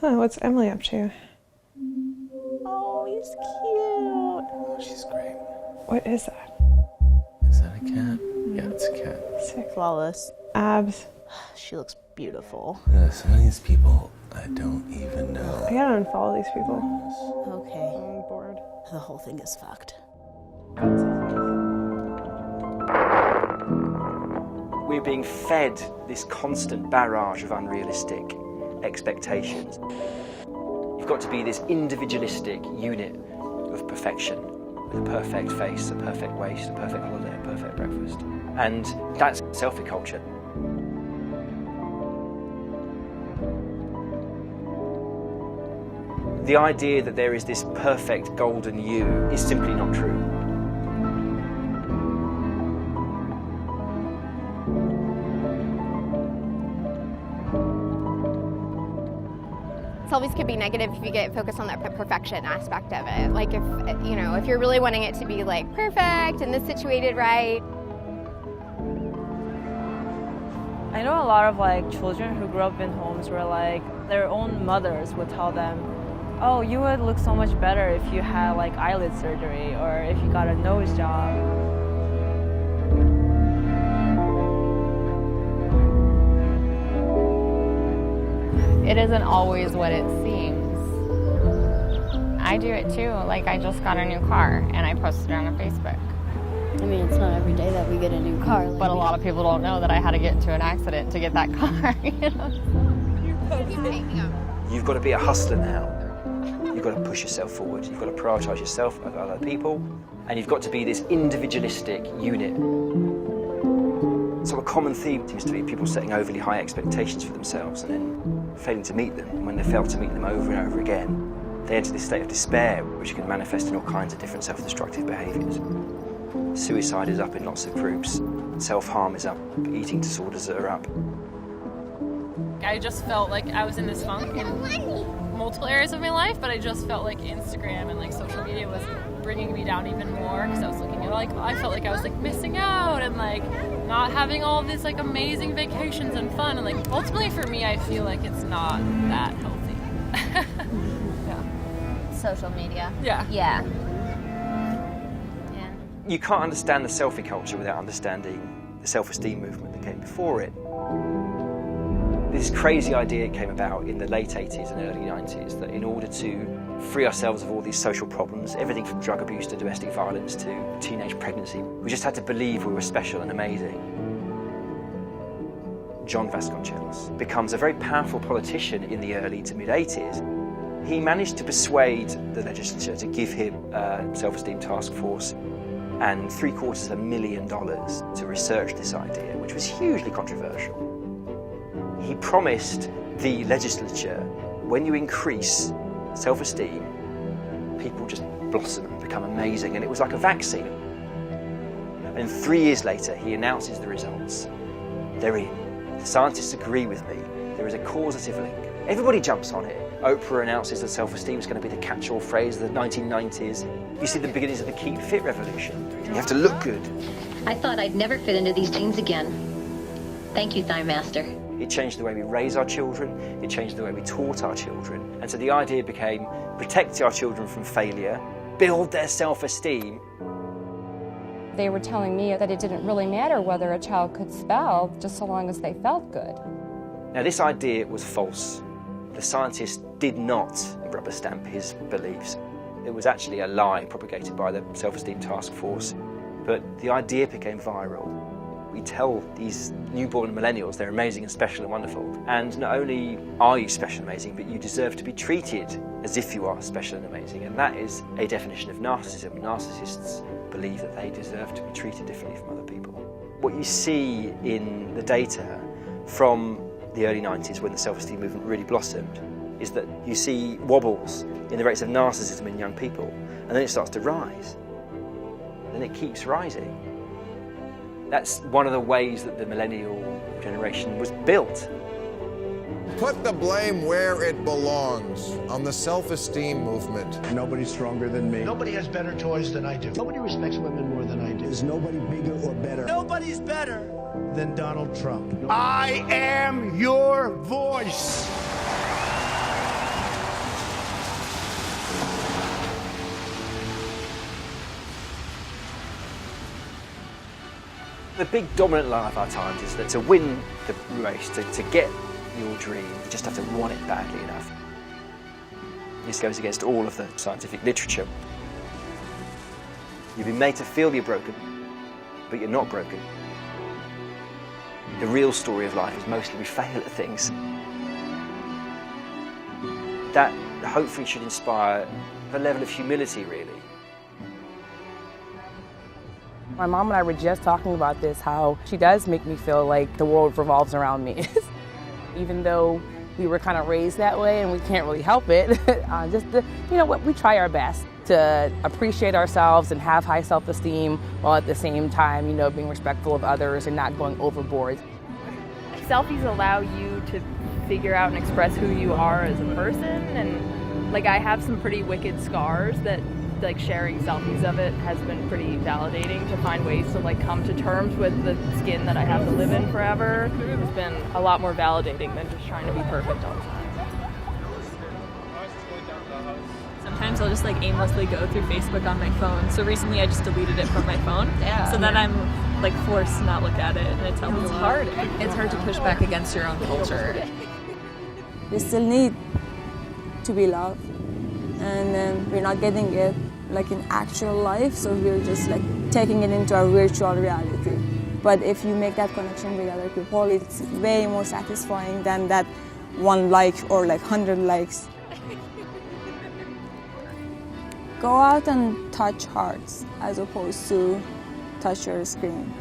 Huh, what's Emily up to? Oh, he's cute. Oh, she's great. What is that? Is that a cat? Yeah, it's a cat. Sick. Flawless. Abs. She looks beautiful. Some of these people I don't even know. I gotta unfollow these people. Okay. I'm bored. The whole thing is fucked. We're being fed this constant barrage of unrealistic expectations. You've got to be this individualistic unit of perfection with a perfect face, a perfect waist, a perfect holiday, a perfect breakfast. And that's selfie culture. The idea that there is this perfect golden you is simply not true. Selfies could be negative if you get focused on that perfection aspect of it. Like if you're really wanting it to be like perfect and this situated right. I know a lot of like children who grew up in homes where like their own mothers would tell them, oh, you would look so much better if you had like eyelid surgery or if you got a nose job. It isn't always what it seems. I do it too. Like I just got a new car and I posted it on Facebook. I mean, it's not every day that we get a new car. But a lot of people don't know that I had to get into an accident to get that car. You've got to be a hustler now. You've got to push yourself forward. You've got to prioritise yourself over other people. And you've got to be this individualistic unit. So a common theme seems to be people setting overly high expectations for themselves and then failing to meet them. And when they fail to meet them over and over again, they enter this state of despair, which can manifest in all kinds of different self-destructive behaviours. Suicide is up in lots of groups. Self-harm is up. Eating disorders are up. I just felt like I was in this funk in multiple areas of my life, but I just felt like Instagram and like social media was bringing me down even more because I was looking at like, I felt like I was like missing out and like not having all these like amazing vacations and fun, and like ultimately for me I feel like it's not that healthy. Yeah. Social media. Yeah. Yeah. You can't understand the selfie culture without understanding the self-esteem movement that came before it. This crazy idea came about in the late 80s and early 90s that in order to free ourselves of all these social problems, everything from drug abuse to domestic violence to teenage pregnancy, we just had to believe we were special and amazing. John Vasconcellos becomes a very powerful politician in the early to mid-80s. He managed to persuade the legislature to give him a self-esteem task force and $750,000 to research this idea, which was hugely controversial. He promised the legislature, when you increase self-esteem, people just blossom and become amazing, and it was like a vaccine. And 3 years later, he announces the results. They're in. The scientists agree with me. There is a causative link. Everybody jumps on it. Oprah announces that self-esteem is going to be the catch-all phrase of the 1990s. You see the beginnings of the Keep Fit revolution. You have to look good. I thought I'd never fit into these jeans again. Thank you, Thigh Master. It changed the way we raise our children. It changed the way we taught our children. And so the idea became protect our children from failure, build their self-esteem. They were telling me that it didn't really matter whether a child could spell, just so long as they felt good. Now, this idea was false. The scientists did not rubber stamp his beliefs. It was actually a lie propagated by the Self-Esteem Task Force. But the idea became viral. We tell these newborn millennials they're amazing and special and wonderful. And not only are you special and amazing, but you deserve to be treated as if you are special and amazing. And that is a definition of narcissism. Narcissists believe that they deserve to be treated differently from other people. What you see in the data from the early 90s, when the self-esteem movement really blossomed, is that you see wobbles in the rates of narcissism in young people, and then it starts to rise. Then it keeps rising. That's one of the ways that the millennial generation was built. Put the blame where it belongs, on the self-esteem movement. Nobody's stronger than me. Nobody has better toys than I do. Nobody respects women more than I do. There's nobody bigger or better. Nobody's better than Donald Trump. I am your voice. The big dominant lie of our times is that to win the race, to get your dream, you just have to want it badly enough. This goes against all of the scientific literature. You've been made to feel you're broken, but you're not broken. The real story of life is mostly we fail at things. That hopefully should inspire a level of humility, really. My mom and I were just talking about this, how she does make me feel like the world revolves around me. Even though we were kind of raised that way and we can't really help it, we try our best to appreciate ourselves and have high self-esteem while at the same time, being respectful of others and not going overboard. Selfies allow you to figure out and express who you are as a person, and I have some pretty wicked scars that sharing selfies of it has been pretty validating, to find ways to come to terms with the skin that I have to live in forever. It's been a lot more validating than just trying to be perfect all the time. Sometimes I'll just aimlessly go through Facebook on my phone. So recently I just deleted it from my phone. So then I'm forced to not look at it, and it's hard. It's hard to push back against your own culture. We still need to be loved, and we're not getting it in actual life, so we're just taking it into our virtual reality. But if you make that connection with other people, it's way more satisfying than that one like or 100 likes. Go out and touch hearts as opposed to touch your screen.